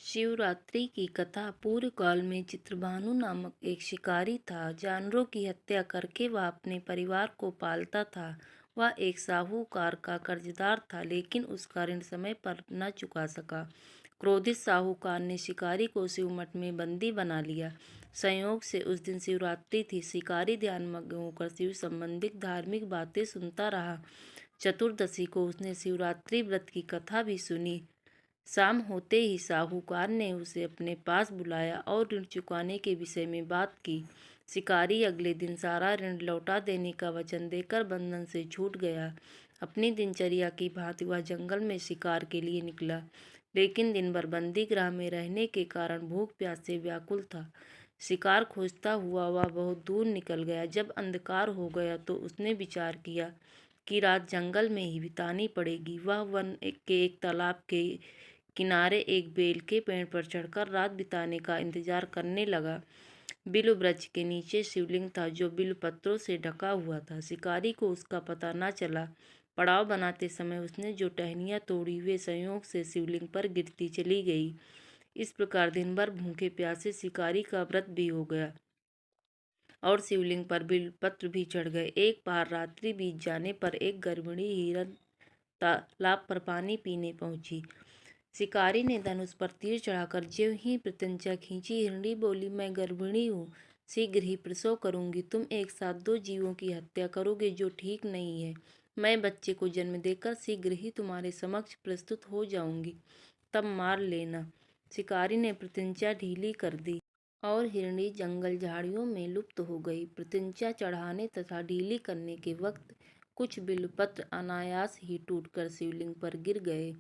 शिवरात्रि की कथा। पूर्व काल में चित्रभानु नामक एक शिकारी था। जानवरों की हत्या करके वह अपने परिवार को पालता था। वह एक साहूकार का कर्जदार था, लेकिन उसका ऋण समय पर न चुका सका। क्रोधित साहूकार ने शिकारी को शिवमठ में बंदी बना लिया। संयोग से उस दिन शिवरात्रि थी। शिकारी ध्यानमग्न होकर शिव संबंधित धार्मिक बातें सुनता रहा। चतुर्दशी को उसने शिवरात्रि व्रत की कथा भी सुनी। शाम होते ही साहूकार ने उसे अपने पास बुलाया और ऋण चुकाने के विषय में बात की। शिकारी अगले दिन सारा ऋण लौटा देने का वचन देकर बंधन से छूट गया। अपनी दिनचर्या की भांति वह जंगल में शिकार के लिए निकला, लेकिन दिन भर बंदी गृह में रहने के कारण भूख प्यास से व्याकुल था। शिकार खोजता हुआ वह बहुत दूर निकल गया। जब अंधकार हो गया तो उसने विचार किया कि रात जंगल में ही बितानी पड़ेगी। वह वन के एक तालाब के किनारे एक बेल के पेड़ पर चढ़कर रात बिताने का इंतजार करने लगा। बिल्व वृक्ष के नीचे शिवलिंग था, जो बिल्व पत्रों से ढका हुआ था। शिकारी को उसका पता न चला। पड़ाव बनाते समय उसने जो टहनियाँ तोड़ी वे संयोग से शिवलिंग पर गिरती चली गई। इस प्रकार दिन भर भूखे प्यासे शिकारी का व्रत भी हो गया और शिवलिंग पर बिल्व पत्र भी चढ़ गए। एक बार रात्रि बीत जाने पर एक गर्भिणी हिरण तालाब पर पानी पीने पहुंची। शिकारी ने धनुष पर तीर चढ़ाकर ज्यों ही प्रत्यंचा खींची, हिरणी बोली, मैं गर्भिणी हूँ, शीघ्र ही प्रसव करूंगी। तुम एक साथ दो जीवों की हत्या करोगे, जो ठीक नहीं है। मैं बच्चे को जन्म देकर शीघ्र ही तुम्हारे समक्ष प्रस्तुत हो जाऊंगी, तब मार लेना। शिकारी ने प्रत्यंचा ढीली कर दी और हिरणी जंगल झाड़ियों में लुप्त हो गई। प्रत्यंचा चढ़ाने तथा ढीली करने के वक्त कुछ बिल्वपत्र अनायास ही टूटकर शिवलिंग पर गिर गए।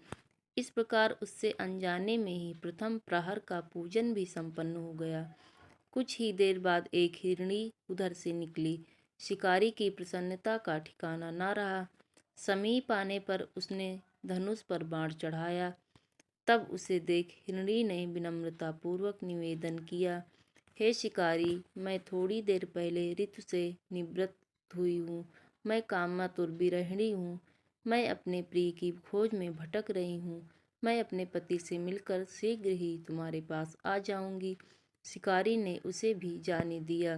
इस प्रकार उससे अनजाने में ही प्रथम प्रहर का पूजन भी संपन्न हो गया। कुछ ही देर बाद एक हिरणी उधर से निकली। शिकारी की प्रसन्नता का ठिकाना न रहा। समीप आने पर उसने धनुष पर बाण चढ़ाया। तब उसे देख हिरणी ने विनम्रता पूर्वक निवेदन किया, हे शिकारी, मैं थोड़ी देर पहले ऋतु से निवृत्त हुई हूँ। मैं कामातुर विरहिणी हूँ। मैं अपने प्रिय की खोज में भटक रही हूँ। मैं अपने पति से मिलकर शीघ्र ही तुम्हारे पास आ जाऊंगी। शिकारी ने उसे भी जाने दिया।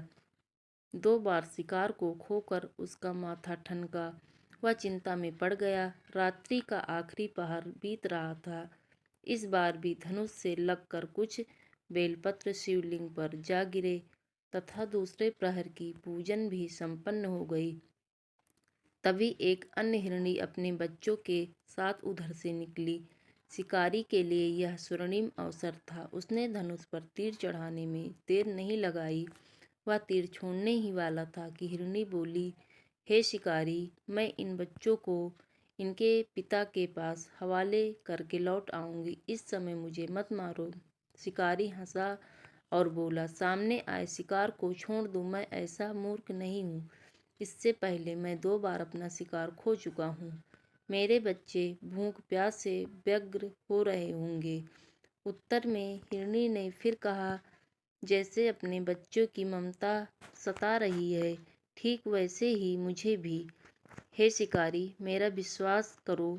2 बार शिकार को खोकर उसका माथा ठनका। वह चिंता में पड़ गया। रात्रि का आखिरी पहर बीत रहा था। इस बार भी धनुष से लगकर कुछ बेलपत्र शिवलिंग पर जा गिरे तथा दूसरे प्रहर की पूजन भी संपन्न हो गई। तभी एक अन्य हिरणी अपने बच्चों के साथ उधर से निकली। शिकारी के लिए यह स्वर्णिम अवसर था। उसने धनुष पर तीर चढ़ाने में देर नहीं लगाई। वह तीर छोड़ने ही वाला था कि हिरणी बोली, हे शिकारी, मैं इन बच्चों को इनके पिता के पास हवाले करके लौट आऊंगी। इस समय मुझे मत मारो। शिकारी हंसा और बोला, सामने आए शिकार को छोड़ दूं। मैं ऐसा मूर्ख नहीं हूँ। इससे पहले मैं 2 बार अपना शिकार खो चुका हूँ। मेरे बच्चे भूख प्यास से व्यग्र हो रहे होंगे। उत्तर में हिरणी ने फिर कहा, जैसे अपने बच्चों की ममता सता रही है, ठीक वैसे ही मुझे भी। हे शिकारी, मेरा विश्वास करो,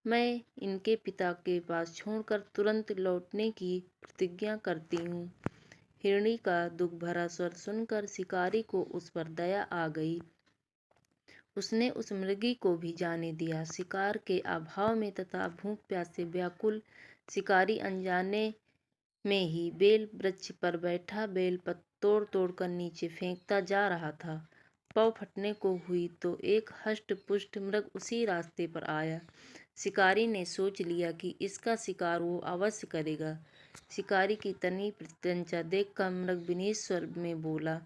मैं इनके पिता के पास छोड़कर तुरंत लौटने की प्रतिज्ञा करती हूँ। हिरणी का दुख भरा स्वर सुनकर शिकारी को उस पर दया आ गई। उसने उस मृगी को भी जाने दिया। शिकार के अभाव में तथा भूख प्यास से व्याकुल शिकारी अनजाने में ही बेल वृक्ष पर बैठा बेल पत्र तोड़ तोड़ कर नीचे फेंकता जा रहा था। पाँव फटने को हुई तो एक हष्ट पुष्ट मृग उसी रास्ते पर आया। शिकारी ने सोच लिया कि इसका शिकार वो अवश्य करेगा। शिकारी की तनी प्रत्यंचा देखकर मृग विनीत स्वर में बोला,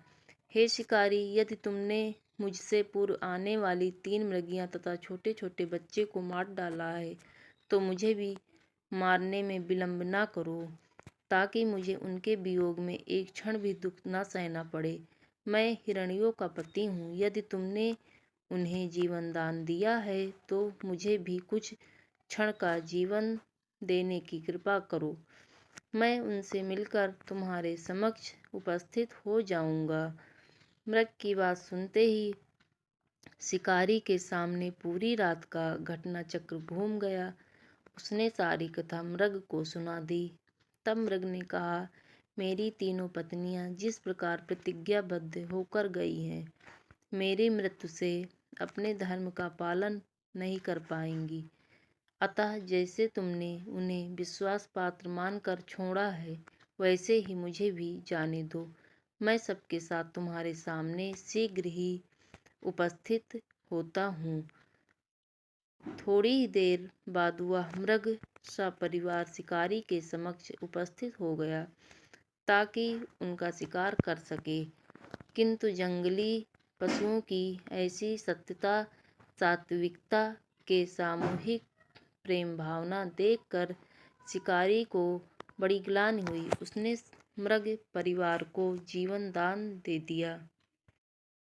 हे शिकारी, यदि तुमने मुझसे पूर्व आने वाली 3 मृगियाँ तथा छोटे छोटे बच्चे को मार डाला है, तो मुझे भी मारने में विलंब न करो, ताकि मुझे उनके वियोग में एक क्षण भी दुख न सहना पड़े। मैं हिरणियों का पति हूँ। यदि तुमने उन्हें जीवन दान दिया है, तो मुझे भी कुछ क्षण का जीवन देने की कृपा करो। मैं उनसे मिलकर तुम्हारे समक्ष उपस्थित हो जाऊंगा। मृग की बात सुनते ही शिकारी के सामने पूरी रात का घटना चक्र घूम गया। उसने सारी कथा मृग को सुना दी। तब मृग ने कहा, मेरी तीनों पत्नियां जिस प्रकार प्रतिज्ञाबद्ध होकर गई हैं, मेरी मृत्यु से अपने धर्म का पालन नहीं कर पाएंगी। अतः जैसे तुमने उन्हें विश्वास पात्र मानकर छोड़ा है, वैसे ही मुझे भी जाने दो। मैं सबके साथ तुम्हारे सामने शीघ्र ही उपस्थित होता हूँ। थोड़ी ही देर बाद वह मृग सपरिवार शिकारी के समक्ष उपस्थित हो गया ताकि उनका शिकार कर सके, किंतु जंगली पशुओं की ऐसी सत्यता, सात्विकता के सामूहिक प्रेम भावना देखकर शिकारी को बड़ी ग्लानि हुई। उसने मृग परिवार को जीवन दान दे दिया।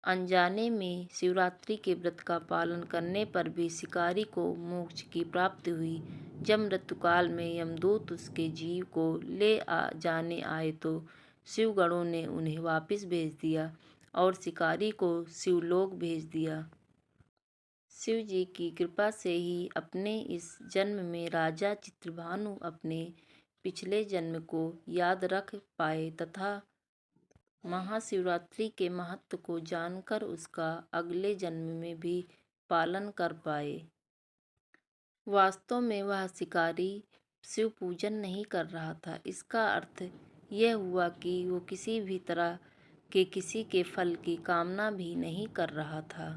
अनजाने में शिवरात्रि के व्रत का पालन करने पर भी शिकारी को मोक्ष की प्राप्ति हुई। जब मृत्युकाल में यमदूत उसके जीव को ले जाने आए तो शिवगणों ने उन्हें वापस भेज दिया और शिकारी को शिवलोक भेज दिया। शिव जी की कृपा से ही अपने इस जन्म में राजा चित्रभानु अपने पिछले जन्म को याद रख पाए तथा महाशिवरात्रि के महत्व को जानकर उसका अगले जन्म में भी पालन कर पाए। वास्तव में वह शिकारी शिव पूजन नहीं कर रहा था। इसका अर्थ यह हुआ कि वो किसी भी तरह के किसी के फल की कामना भी नहीं कर रहा था।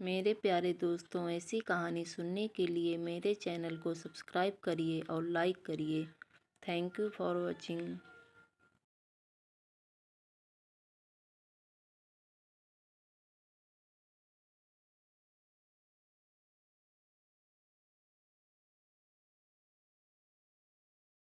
मेरे प्यारे दोस्तों, ऐसी कहानी सुनने के लिए मेरे चैनल को सब्सक्राइब करिए और लाइक करिए। Thank you for watching.